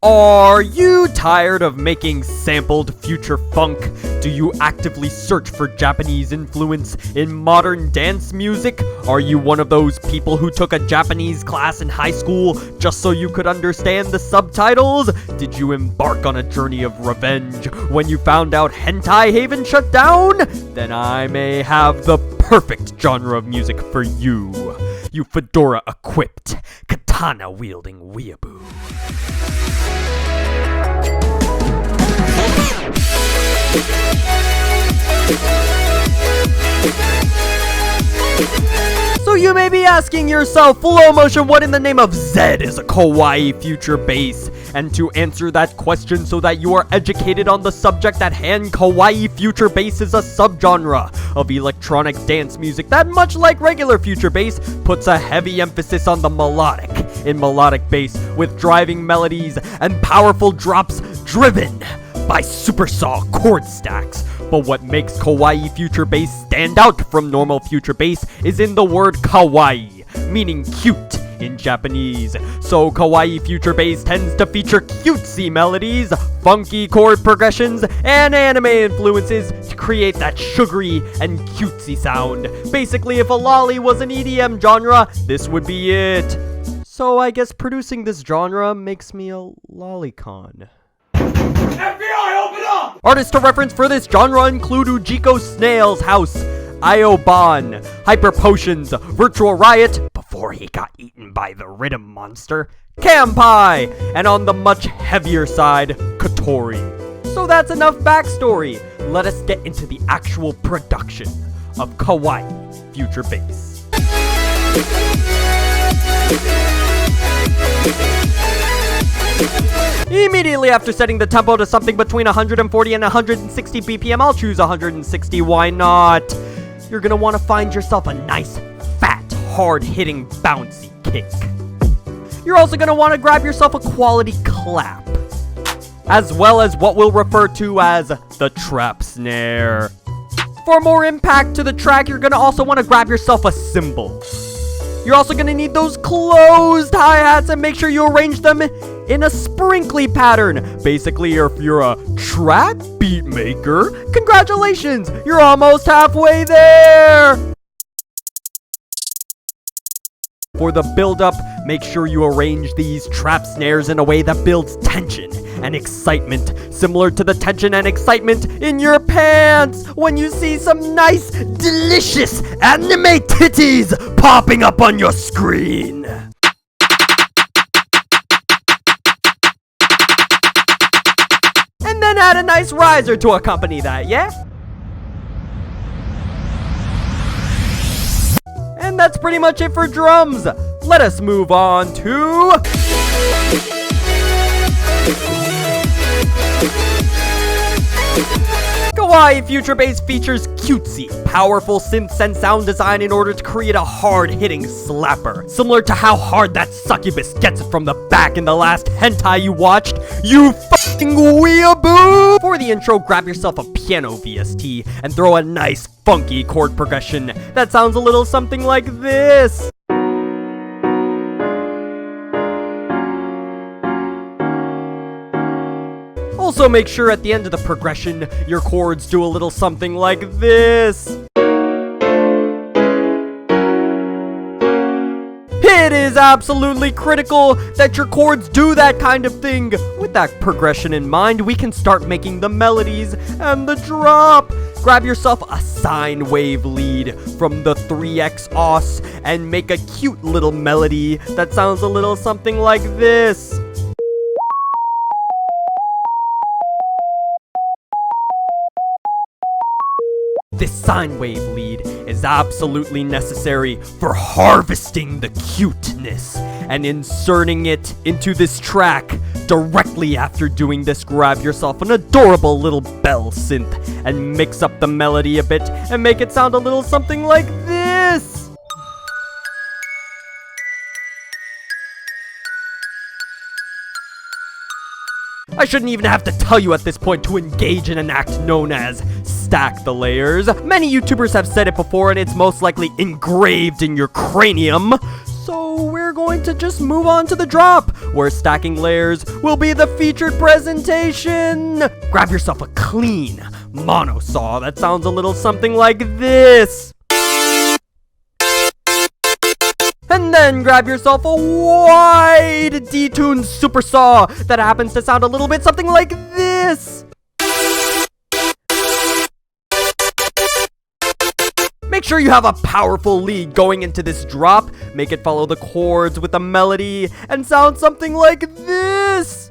Are you tired of making sampled future funk? Do you actively search for Japanese influence in modern dance music? Are you one of those people who took a Japanese class in high school just so you could understand the subtitles? Did you embark on a journey of revenge when you found out Hentai Haven shut down? Then I may have the perfect genre of music for you. You fedora-equipped, katana-wielding weeaboo. So you may be asking yourself, Flowmotion, what in the name of Z is a kawaii future bass? And to answer that question so that you are educated on the subject at hand, kawaii future bass is a subgenre of electronic dance music that, much like regular future bass, puts a heavy emphasis on the melodic in melodic bass with driving melodies and powerful drops driven by supersaw chord stacks. But what makes kawaii future bass stand out from normal future bass is in the word kawaii, meaning cute in Japanese. So kawaii future bass tends to feature cutesy melodies, funky chord progressions, and anime influences to create that sugary and cutesy sound. Basically, if a lolly was an EDM genre, this would be it. So I guess producing this genre makes me a lolicon. FBI, open up! Artists to reference for this genre include Ujiko Snail'S House, AIOBAHN, Hyper Potions, Virtual Riot, before he got eaten by the rhythm monster, KAMPAI, and on the much heavier side, Kotori. So that's enough backstory. Let us get into the actual production of kawaii future bass. Immediately after setting the tempo to something between 140 and 160 BPM, I'll choose 160, why not? You're gonna want to find yourself a nice, fat, hard-hitting, bouncy kick. You're also gonna want to grab yourself a quality clap, as well as what we'll refer to as the trap snare. For more impact to the track, you're gonna also want to grab yourself a cymbal. You're also gonna need those closed hi-hats and make sure you arrange them in a sprinkly pattern. Basically, if you're a trap beat maker, congratulations, you're almost halfway there. For the build-up, make sure you arrange these trap snares in a way that builds tension and excitement, similar to the tension and excitement in your pants when you see some nice, delicious anime titties popping up on your screen. And then add a nice riser to accompany that, yeah? And that's pretty much it for drums. Let us move on to kawaii future bass features cutesy, powerful synths and sound design in order to create a hard-hitting slapper. Similar to how hard that succubus gets it from the back in the last hentai you watched, you fucking weeaboo! For the intro, grab yourself a piano VST and throw a nice funky chord progression that sounds a little something like this. Also make sure at the end of the progression, your chords do a little something like this. It is absolutely critical that your chords do that kind of thing. With that progression in mind, we can start making the melodies and the drop. Grab yourself a sine wave lead from the 3x os and make a cute little melody that sounds a little something like this. This sine wave lead is absolutely necessary for harvesting the cuteness and inserting it into this track. Directly after doing this, grab yourself an adorable little bell synth and mix up the melody a bit and make it sound a little something like this. I shouldn't even have to tell you at this point to engage in an act known as stack the layers. Many YouTubers have said it before and it's most likely engraved in your cranium. So we're going to just move on to the drop, where stacking layers will be the featured presentation. Grab yourself a clean mono saw that sounds a little something like this. And then grab yourself a wide detuned super saw that happens to sound a little bit something like this. Make sure you have a powerful lead going into this drop. Make it follow the chords with a melody and sound something like this.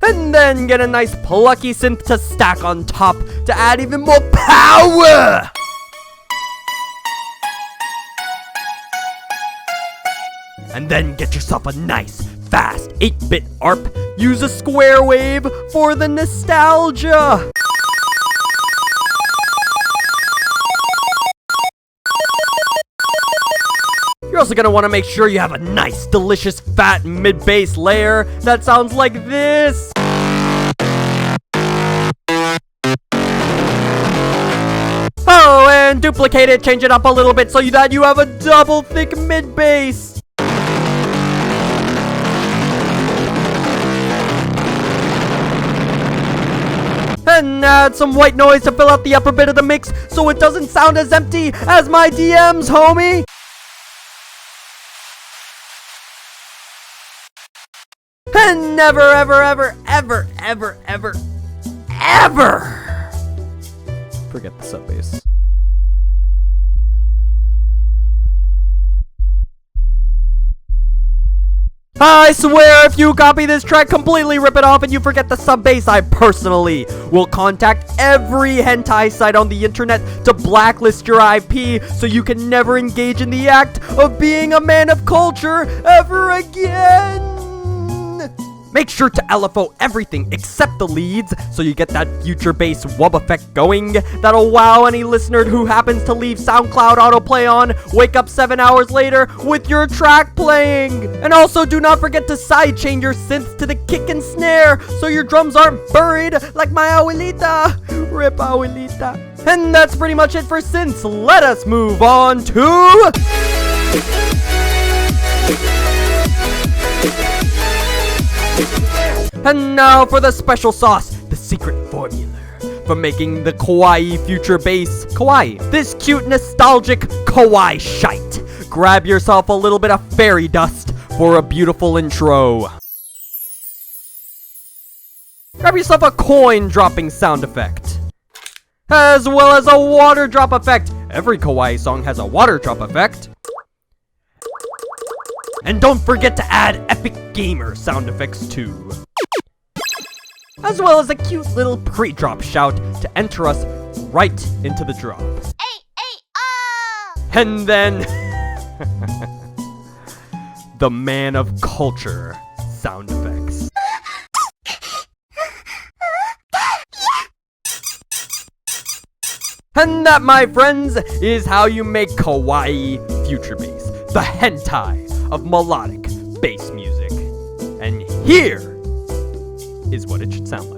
And then get a nice plucky synth to stack on top to add even more power. And then get yourself a nice, fast 8-bit ARP. Use a square wave for the nostalgia. You're also gonna want to make sure you have a nice, delicious, fat mid-bass layer that sounds like this. Oh, and duplicate it, change it up a little bit so that you have a double thick mid-bass. And add some white noise to fill out the upper bit of the mix so it doesn't sound as empty as my DMs, homie. And never, ever, ever, ever, ever, ever, ever forget the sub bass. I swear if you copy this track, completely rip it off, and you forget the sub bass, I personally will contact every hentai site on the internet to blacklist your IP so you can never engage in the act of being a man of culture ever again. Make sure to LFO everything except the leads so you get that future bass wub effect going. That'll wow any listener who happens to leave SoundCloud autoplay on, wake up 7 hours later with your track playing. And also do not forget to sidechain your synths to the kick and snare so your drums aren't buried like my abuelita. Rip abuelita. And that's pretty much it for synths. Let us move on to... And now for the special sauce, the secret formula for making the kawaii future bass. Kawaii, this cute nostalgic kawaii shite. Grab yourself a little bit of fairy dust for a beautiful intro. Grab yourself a coin dropping sound effect, as well as a water drop effect. Every kawaii song has a water drop effect. And don't forget to add epic gamer sound effects too, as well as a cute little pre-drop shout to enter us right into the drop. And then the man of culture sound effects. And that, my friends, is how you make kawaii future bass, the hentai of melodic bass music. And here is what it should sound like.